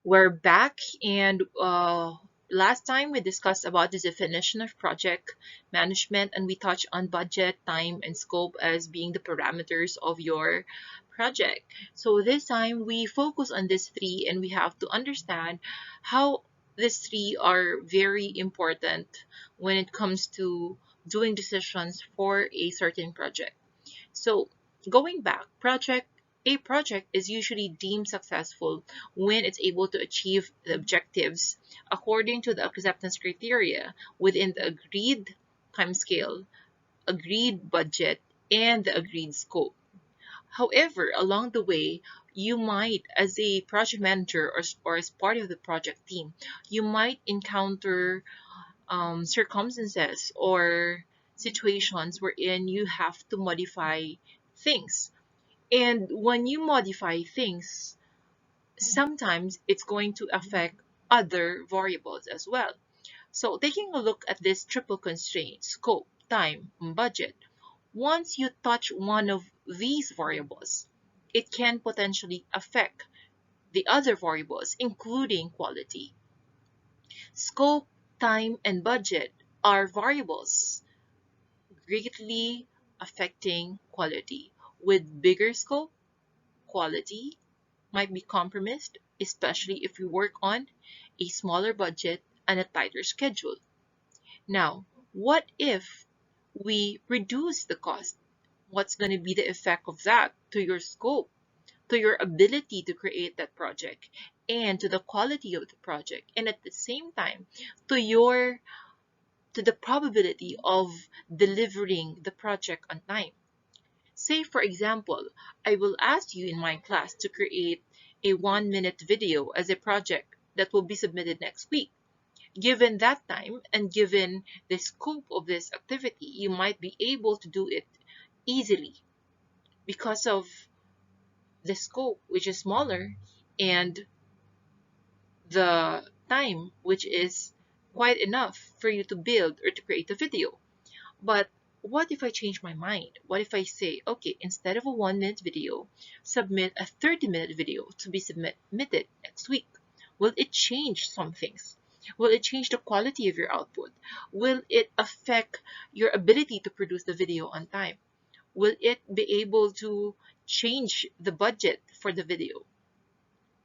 We're back, and last time we discussed about the definition of project management, and we touched on budget, time, and scope as being the parameters of your project. So this time we focus on these three, and we have to understand how these three are very important when it comes to doing decisions for a certain project. So going back, a project is usually deemed successful when it's able to achieve the objectives according to the acceptance criteria within the agreed timescale, agreed budget, and the agreed scope. However, along the way, you might, as a project manager or as part of the project team, you might encounter circumstances or situations wherein you have to modify things. And when you modify things, sometimes it's going to affect other variables as well. So taking a look at this triple constraint, scope, time, and budget, once you touch one of these variables, it can potentially affect the other variables, including quality. Scope, time, and budget are variables greatly affecting quality. With bigger scope, quality might be compromised, especially if you work on a smaller budget and a tighter schedule. Now, what if we reduce the cost? What's going to be the effect of that to your scope, to your ability to create that project, and to the quality of the project, and at the same time, to your to the probability of delivering the project on time? Say, for example, I will ask you in my class to create a 1-minute video as a project that will be submitted next week. Given that time and given the scope of this activity, you might be able to do it easily because of the scope, which is smaller, and the time, which is quite enough for you to build or to create a video. But what if I change my mind? What if I say, okay, instead of a 1-minute video, submit a 30-minute video to be submitted next week? Will it change some things? Will it change the quality of your output? Will it affect your ability to produce the video on time? Will it be able to change the budget for the video?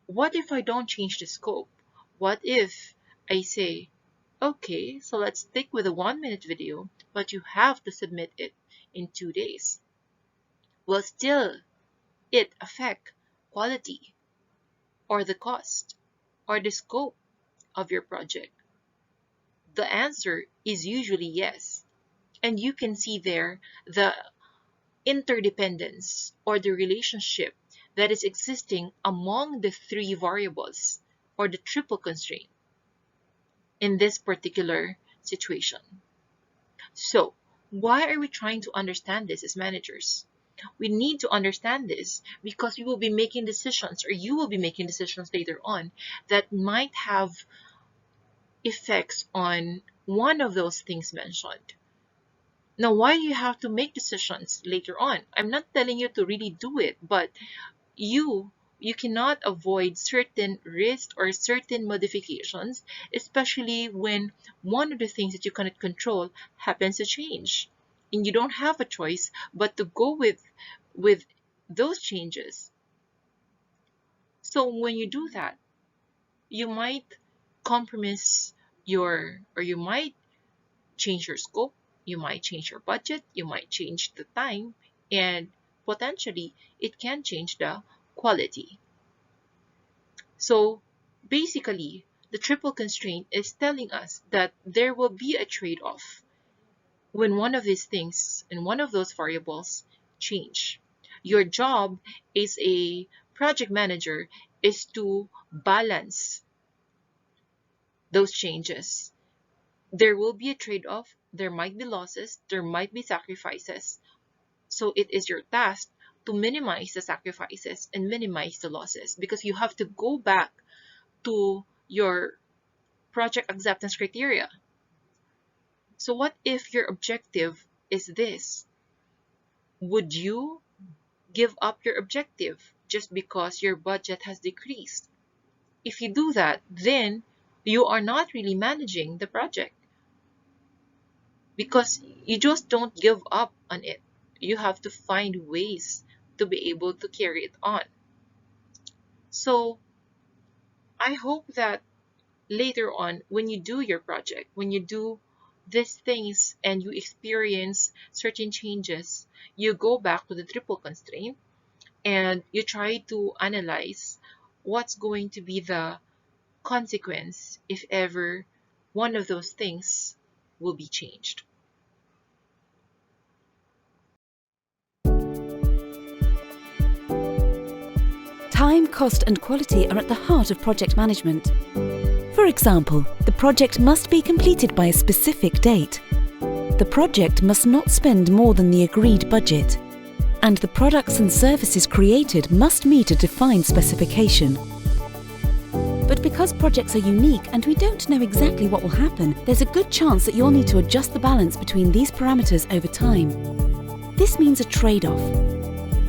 What if I don't change the scope? What if I say, okay, so let's stick with a 1-minute video, but you have to submit it in 2 days? Will still it affect quality or the cost or the scope of your project? The answer is usually yes. And you can see there the interdependence or the relationship that is existing among the three variables or the triple constraint in this particular situation. So, why are we trying to understand this as managers? We need to understand this because we will be making decisions, or you will be making decisions later on that might have effects on one of those things mentioned. Now, why do you have to make decisions later on? I'm not telling you to really do it, but you you cannot avoid certain risks or certain modifications, especially when one of the things that you cannot control happens to change, and you don't have a choice but to go with those changes. So when you do that, you might compromise or you might change your scope, you might change your budget, you might change the time, and potentially it can change the quality. So basically, the triple constraint is telling us that there will be a trade-off when one of these things and one of those variables change. Your job as a project manager is to balance those changes. There will be a trade-off, there might be losses, there might be sacrifices. So it is your task to minimize the sacrifices and minimize the losses, because you have to go back to your project acceptance criteria. So what if your objective is this? Would you give up your objective just because your budget has decreased? if you do that, then you are not really managing the project, because you just don't give up on it. You have to find ways to be able to carry it on. So I hope that later on, when you do your project, when you do these things and you experience certain changes, you go back to the triple constraint and you try to analyze what's going to be the consequence if ever one of those things will be changed. Time, cost and quality are at the heart of project management. For example, the project must be completed by a specific date. The project must not spend more than the agreed budget. And the products and services created must meet a defined specification. But because projects are unique and we don't know exactly what will happen, there's a good chance that you'll need to adjust the balance between these parameters over time. This means a trade-off.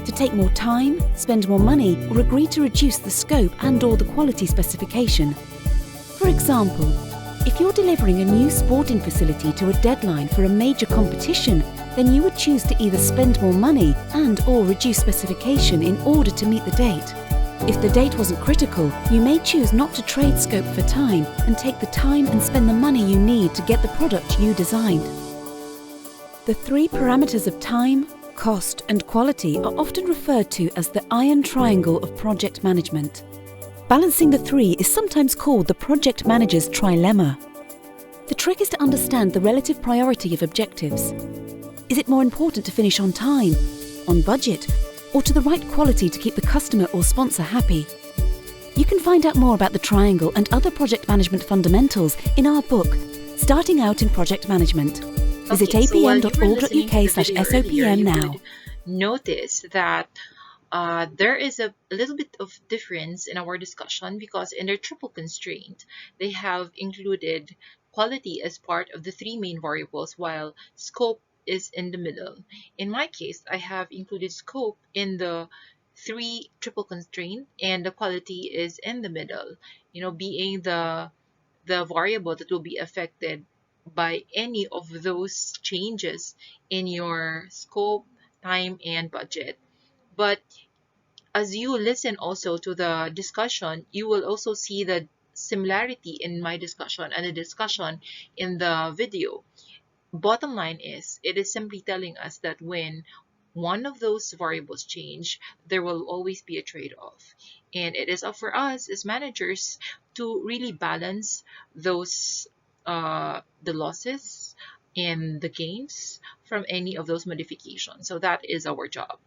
To take more time, spend more money, or agree to reduce the scope and/or the quality specification. For example, if you're delivering a new sporting facility to a deadline for a major competition, then you would choose to either spend more money and/or reduce specification in order to meet the date. If the date wasn't critical, you may choose not to trade scope for time and take the time and spend the money you need to get the product you designed. The three parameters of time, cost and quality are often referred to as the iron triangle of project management. Balancing the three is sometimes called the project manager's trilemma. The trick is to understand the relative priority of objectives. Is it more important to finish on time, on budget, or to the right quality to keep the customer or sponsor happy? You can find out more about the triangle and other project management fundamentals in our book, Starting Out in Project Management. Visit apm.org.uk/SOPM now. Notice that there is a little bit of difference in our discussion, because in their triple constraint, they have included quality as part of the three main variables, while scope is in the middle. In my case, I have included scope in the three triple constraint, and the quality is in the middle, being the variable that will be affected by any of those changes in your scope, time, and budget. But as you listen also to the discussion, you will also see the similarity in my discussion and the discussion in the video. Bottom line is, it is simply telling us that when one of those variables change, there will always be a trade-off. And it is up for us as managers to really balance those the losses and the gains from any of those modifications. So that is our job.